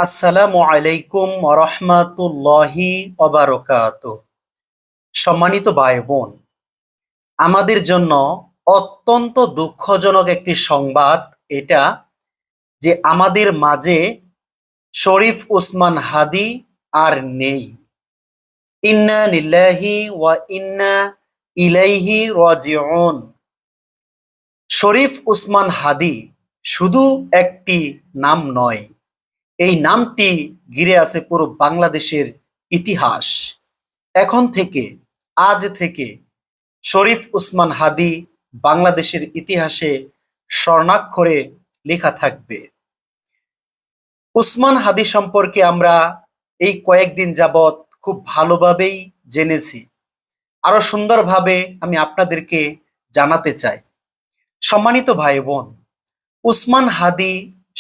আসসালামু আলাইকুম ওয়া বারাকাতুহু। সম্মানিত ভাই বোন, আমাদের জন্য অত্যন্ত দুঃখজনক একটি সংবাদ এটা যে আমাদের মাঝে শরীফ উসমান হাদী আর নেই। ইন্না লিল্লাহি ওয়া ইন্না ইলাইহি রাজিউন। শরীফ উসমান হাদী শুধু একটি নাম নয়, এই নামটি ঘিরে আছে পুরো বাংলাদেশের ইতিহাস। এখন থেকে, আজ থেকে শরীফ উসমান হাদী বাংলাদেশের ইতিহাসে স্বর্ণাক্ষরে লেখা থাকবে। উসমান হাদী সম্পর্কে আমরা এই কয়েকদিন যাবৎ খুব ভালোভাবেই জেনেছি। আরো সুন্দরভাবে আমি আপনাদেরকে জানাতে চাই। সম্মানিত ভাই বোন, উসমান হাদী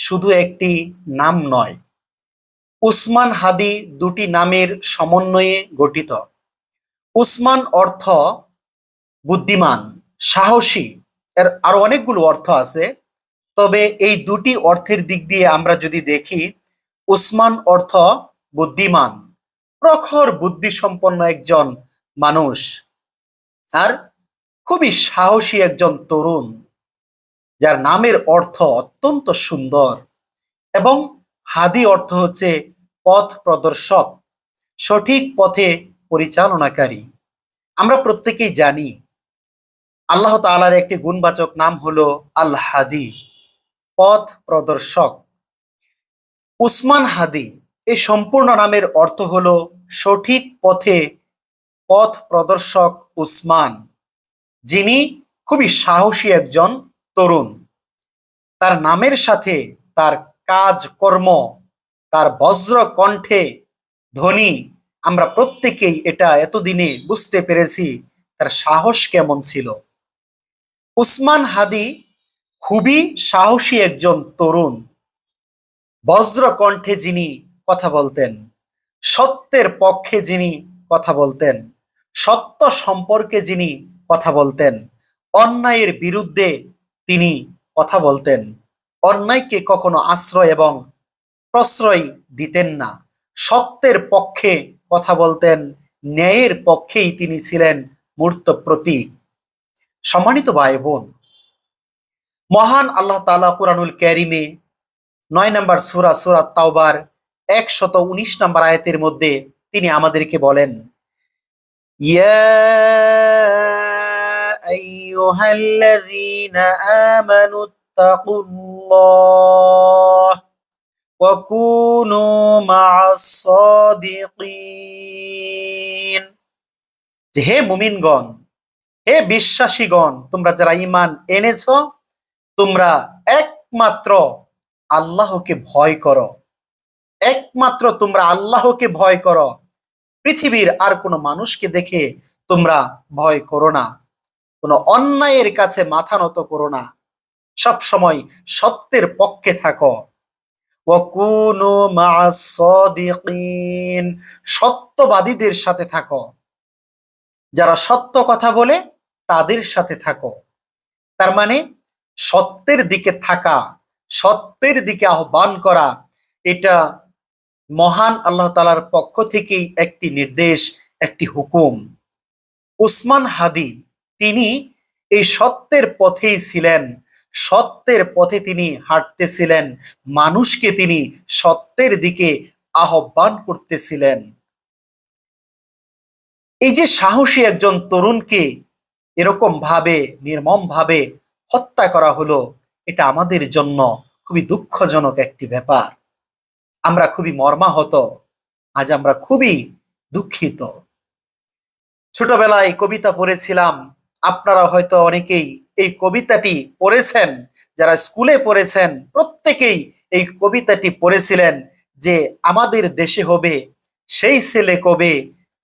শুধু একটি নাম নয়, উসমান হাদী দুটি নামের সমন্বয়ে গঠিত। উসমান অর্থ বুদ্ধিমান, সাহসী, এর আরো অনেকগুলো অর্থ আছে। তবে এই দুটি অর্থের দিক দিয়ে আমরা যদি দেখি, উসমান অর্থ বুদ্ধিমান, প্রখর বুদ্ধি সম্পন্ন একজন মানুষ, আর খুবই সাহসী একজন তরুণ যার নামের অর্থ অত্যন্ত সুন্দর। এবং হাদী অর্থ হচ্ছে পথ প্রদর্শক, সঠিক পথে পরিচালনাকারী। আমরা প্রত্যেকেই জানি আল্লাহ তাআলার একটি গুণবাচক নাম হলো আল হাদী, পথ প্রদর্শক। উসমান হাদী এই সম্পূর্ণ নামের অর্থ হলো সঠিক পথে পথ প্রদর্শক উসমান, যিনি খুবই সাহসী একজন তরুণ। তার নামের সাথে তার কাজকর্ম, তার বজ্র কণ্ঠে ধ্বনি, আমরা প্রত্যেকেই এটা এতদিনে বুঝতে পেরেছি তার সাহস কেমন ছিল। উসমান হাদী খুবই সাহসী একজন তরুণ। বজ্র কণ্ঠে যিনি কথা বলতেন, সত্যের পক্ষে যিনি কথা বলতেন, সত্য সম্পর্কে যিনি কথা বলতেন, অন্যায়ের বিরুদ্ধে তিনি কথা বলতেন, অন্যায়কে কখনো আশ্রয় এবং প্রশ্রয় দিতেন না, সত্যের পক্ষে কথা বলতেন, ন্যায়ের পক্ষেই তিনি ছিলেন মূর্ত প্রতীক। সম্মানিত ভাই বোন, মহান আল্লাহ তাআলা কুরআনুল কারীমে ৯ নম্বর সূরা, সূরা তাওবার ১১৯ নম্বর আয়াতের মধ্যে তিনি আমাদেরকে বলেন, ইয়া আইয়ুহাল্লাযীনা আমানুত্তাকুল্লাহ ওয়া কুনু মা'আস সাদিকিন। যে হে মুমিনগণ, হে বিশ্বাসীগণ, তোমরা যারা ঈমান এনেছো, তোমরা একমাত্র আল্লাহকে ভয় করো, একমাত্র তোমরা আল্লাহকে ভয় করো। পৃথিবীর আর কোনো মানুষকে দেখে তোমরা ভয় করো না, কোনো অন্যায়ের কাছে মাথা নত করো না, সব সময় সত্যের পক্ষে থাকো। ওয়াকুনু মা'আস সাদিকিন, সত্যবাদীদের সাথে থাকো, যারা সত্য কথা বলে তাদের সাথে থাকো। তার মানে সত্যের দিকে থাকা, সত্যের দিকে আহ্বান করা, এটা মহান আল্লাহ তাআলার পক্ষ থেকেই একটি নির্দেশ, একটি হুকুম। উসমান হাদী তিনি এই সত্যের পথেই ছিলেন, সত্যের পথে তিনি হাঁটতেছিলেন, মানুষকে তিনি সত্যের দিকে আহ্বান করতেছিলেন। এই যে সাহসী একজন তরুণকে এরকম ভাবে, নির্মম ভাবে হত্যা করা হলো, এটা আমাদের জন্য খুবই দুঃখজনক একটি ব্যাপার। আমরা খুবই মর্মাহত, আজ আমরা খুবই দুঃখিত। ছোটবেলায় কবিতা পড়েছিলাম, আপনারা হয়তো অনেকেই এই কবিতাটি পড়েছেন, যারা স্কুলে পড়েছেন প্রত্যেকেই এই কবিতাটি পড়েছিলেন যে আমাদের দেশে হবে সেই ছেলে কবে,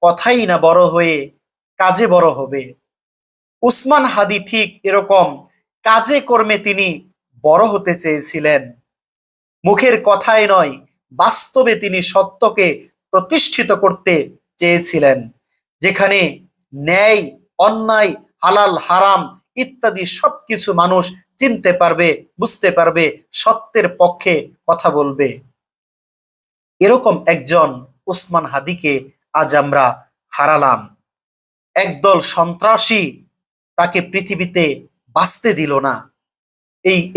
কথাই না বড় হয়ে কাজে বড় হবে। উসমান হাদী ঠিক এরকম কাজে কর্মে তিনি বড় হতে চেয়েছিলেন, মুখের কথায় নয়, বাস্তবে তিনি সত্যকে প্রতিষ্ঠিত করতে চেয়েছিলেন। যেখানে ন্যায়, অন্যায়, হালাল, হারাম ইত্যাদি সবকিছু মানুষ চিনতে পারবে, বুঝতে পারবে, সত্যের পক্ষে কথা বলবে। এরকম একজন উসমান হাদিকে আজ আমরা হারালাম। একদল সন্ত্রাসী তাকে পৃথিবীতে বাঁচতে দিল না।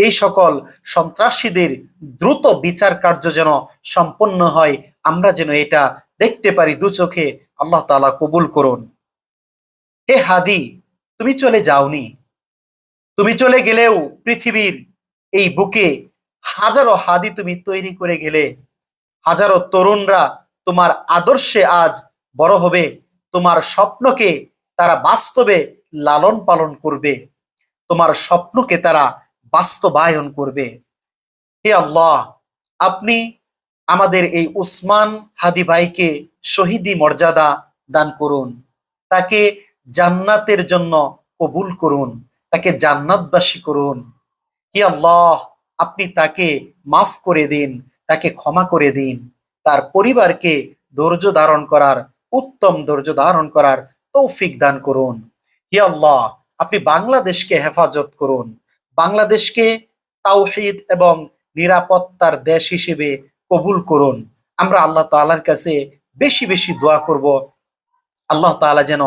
এই সকল সন্ত্রাসীদের দ্রুত বিচার কার্য যেন সম্পন্ন হয়, আমরা যেন এটা দেখতে পারি দু চোখে। আল্লাহ তাআলা কবুল করুন। হে হাদি, তুমি চলে যাওনি। তুমি চলে গেলেও পৃথিবীর এই বুকে হাজারো হাদি তুমি তৈরি করে গেলে। হাজারো তরুণরা তোমার আদর্শে আজ বড় হবে। তোমার স্বপ্নকে তারা বাস্তবে লালন পালন করবে, তোমার স্বপ্নকে তারা বাস্তবায়ন করবে। হে আল্লাহ, আপনি আমাদের এই উসমান হাদি ভাইকে শহীদি মর্যাদা দান করুন, তাকে জান্নাতের জন্য কবুল করুন, তাকে জান্নাতবাসী করুন। হে আল্লাহ, আপনি তাকে মাফ করে দিন, তাকে ক্ষমা করে দিন, তার পরিবারকে ধৈর্য ধারণ করার, উত্তম ধৈর্য ধারণ করার তৌফিক দান করুন। হে আল্লাহ, আপনি বাংলাদেশকে হেফাজত করুন, বাংলাদেশকে তাওহীদ এবং নিরাপত্তার দেশ হিসেবে কবুল করুন। আমরা আল্লাহ তাআলার কাছে বেশি বেশি দোয়া করব, আল্লাহ তাআলা যেন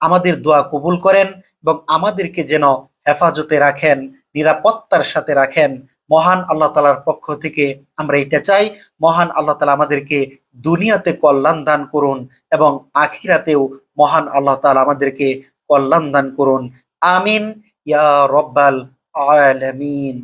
আমাদের দোয়া কবুল করেন এবং আমাদেরকে যেন হেফাজতে রাখেন, নিরাপত্তার সাথে রাখেন। মহান আল্লাহ তাআলার পক্ষ থেকে আমরা এটা চাই। মহান আল্লাহ তাআলা আমাদেরকে দুনিয়াতে কল্যাণ দান করুন এবং আখিরাতেও মহান আল্লাহ তাআলা আমাদেরকে কল্যাণ দান করুন। আমিন ইয়া রব্বাল আলামিন।